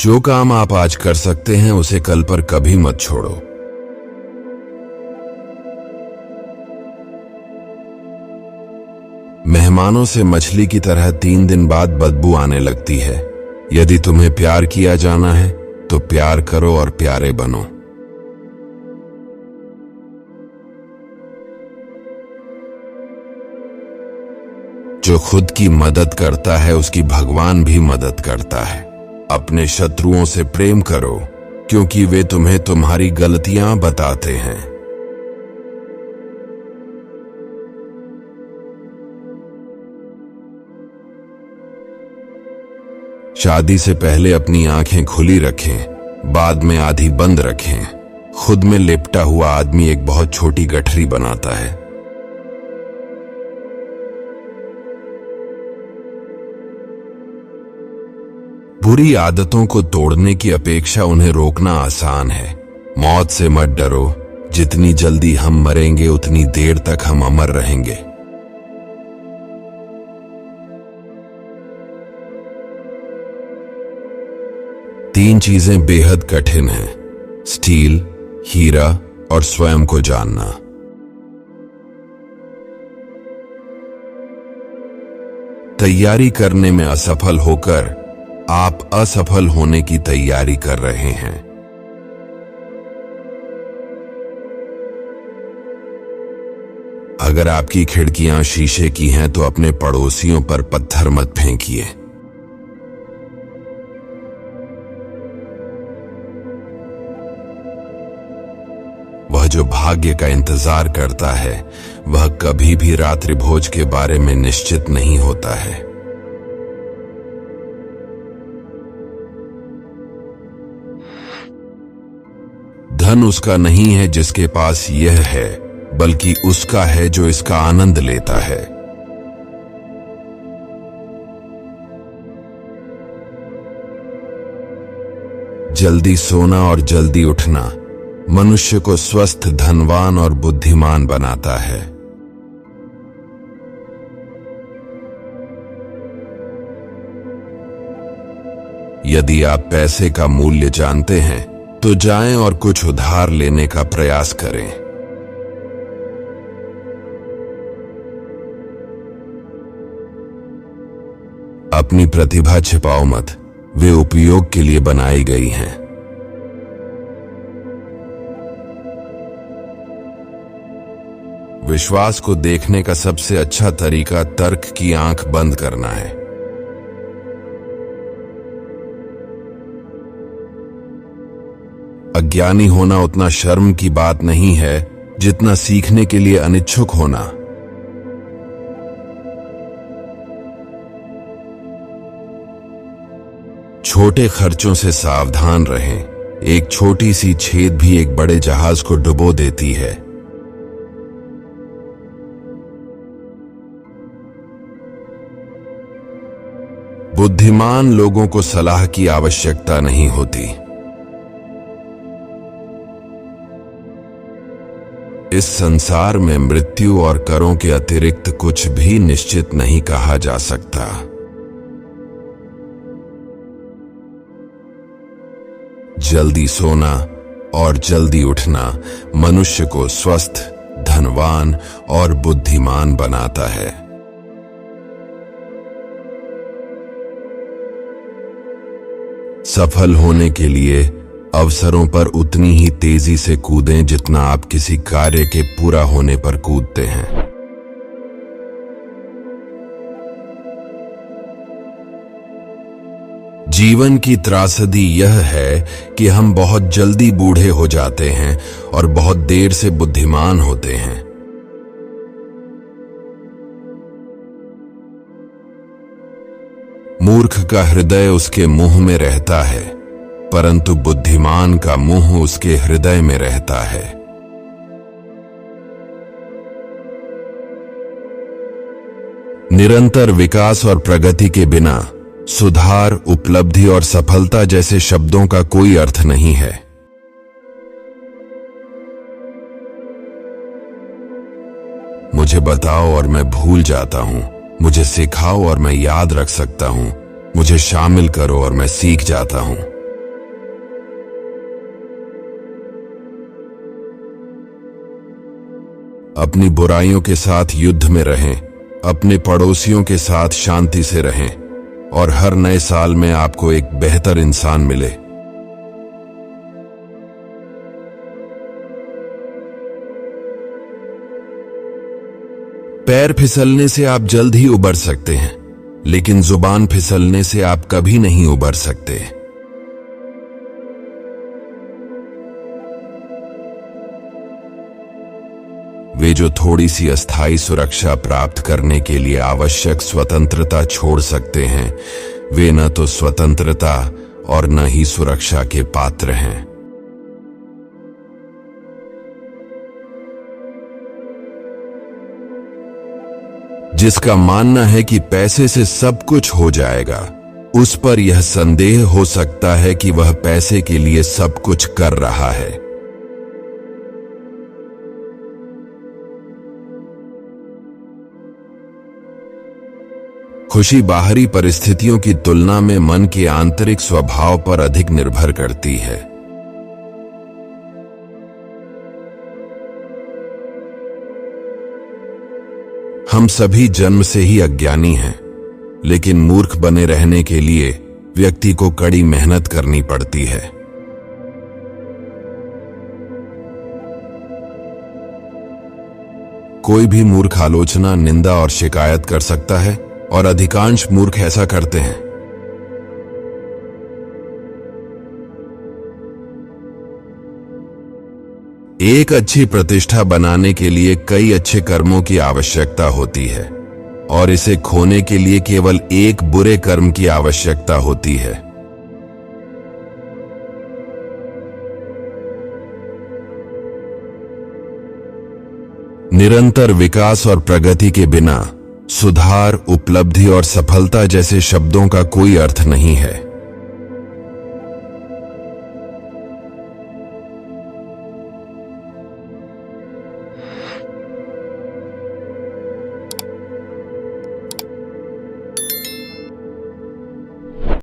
जो काम आप आज कर सकते हैं उसे कल पर कभी मत छोड़ो। मेहमानों से मछली की तरह 3 दिन बाद बदबू आने लगती है। यदि तुम्हें प्यार किया जाना है तो प्यार करो और प्यारे बनो। जो खुद की मदद करता है उसकी भगवान भी मदद करता है। अपने शत्रुओं से प्रेम करो क्योंकि वे तुम्हें तुम्हारी गलतियां बताते हैं। शादी से पहले अपनी आंखें खुली रखें, बाद में आधी बंद रखें। खुद में लिपटा हुआ आदमी एक बहुत छोटी गठरी बनाता है। बुरी आदतों को तोड़ने की अपेक्षा उन्हें रोकना आसान है। मौत से मत डरो, जितनी जल्दी हम मरेंगे उतनी देर तक हम अमर रहेंगे। तीन चीजें बेहद कठिन हैं: स्टील, हीरा और स्वयं को जानना। तैयारी करने में असफल होकर आप असफल होने की तैयारी कर रहे हैं। अगर आपकी खिड़कियां शीशे की हैं तो अपने पड़ोसियों पर पत्थर मत फेंकिए। वह जो भाग्य का इंतजार करता है वह कभी भी रात्रि भोज के बारे में निश्चित नहीं होता है। धन उसका नहीं है जिसके पास यह है, बल्कि उसका है जो इसका आनंद लेता है। जल्दी सोना और जल्दी उठना मनुष्य को स्वस्थ, धनवान और बुद्धिमान बनाता है। यदि आप पैसे का मूल्य जानते हैं तो जाएं और कुछ उधार लेने का प्रयास करें। अपनी प्रतिभा छिपाओ मत, वे उपयोग के लिए बनाई गई हैं। विश्वास को देखने का सबसे अच्छा तरीका तर्क की आंख बंद करना है। अज्ञानी होना उतना शर्म की बात नहीं है जितना सीखने के लिए अनिच्छुक होना। छोटे खर्चों से सावधान रहें। एक छोटी सी छेद भी एक बड़े जहाज को डुबो देती है। बुद्धिमान लोगों को सलाह की आवश्यकता नहीं होती। इस संसार में मृत्यु और करों के अतिरिक्त कुछ भी निश्चित नहीं कहा जा सकता। जल्दी सोना और जल्दी उठना मनुष्य को स्वस्थ, धनवान और बुद्धिमान बनाता है। सफल होने के लिए अवसरों पर उतनी ही तेजी से कूदें जितना आप किसी कार्य के पूरा होने पर कूदते हैं। जीवन की त्रासदी यह है कि हम बहुत जल्दी बूढ़े हो जाते हैं और बहुत देर से बुद्धिमान होते हैं। मूर्ख का हृदय उसके मुंह में रहता है, परंतु बुद्धिमान का मुंह उसके हृदय में रहता है। निरंतर विकास और प्रगति के बिना सुधार, उपलब्धि और सफलता जैसे शब्दों का कोई अर्थ नहीं है। मुझे बताओ और मैं भूल जाता हूं, मुझे सिखाओ और मैं याद रख सकता हूं, मुझे शामिल करो और मैं सीख जाता हूं। अपनी बुराइयों के साथ युद्ध में रहें, अपने पड़ोसियों के साथ शांति से रहें और हर नए साल में आपको एक बेहतर इंसान मिले। पैर फिसलने से आप जल्द ही उबर सकते हैं, लेकिन जुबान फिसलने से आप कभी नहीं उबर सकते। वे जो थोड़ी सी अस्थायी सुरक्षा प्राप्त करने के लिए आवश्यक स्वतंत्रता छोड़ सकते हैं, वे न तो स्वतंत्रता और न ही सुरक्षा के पात्र हैं। जिसका मानना है कि पैसे से सब कुछ हो जाएगा, उस पर यह संदेह हो सकता है कि वह पैसे के लिए सब कुछ कर रहा है। खुशी बाहरी परिस्थितियों की तुलना में मन के आंतरिक स्वभाव पर अधिक निर्भर करती है। हम सभी जन्म से ही अज्ञानी हैं, लेकिन मूर्ख बने रहने के लिए व्यक्ति को कड़ी मेहनत करनी पड़ती है। कोई भी मूर्ख आलोचना, निंदा और शिकायत कर सकता है और अधिकांश मूर्ख ऐसा करते हैं। एक अच्छी प्रतिष्ठा बनाने के लिए कई अच्छे कर्मों की आवश्यकता होती है और इसे खोने के लिए केवल एक बुरे कर्म की आवश्यकता होती है। निरंतर विकास और प्रगति के बिना सुधार, उपलब्धि और सफलता जैसे शब्दों का कोई अर्थ नहीं है।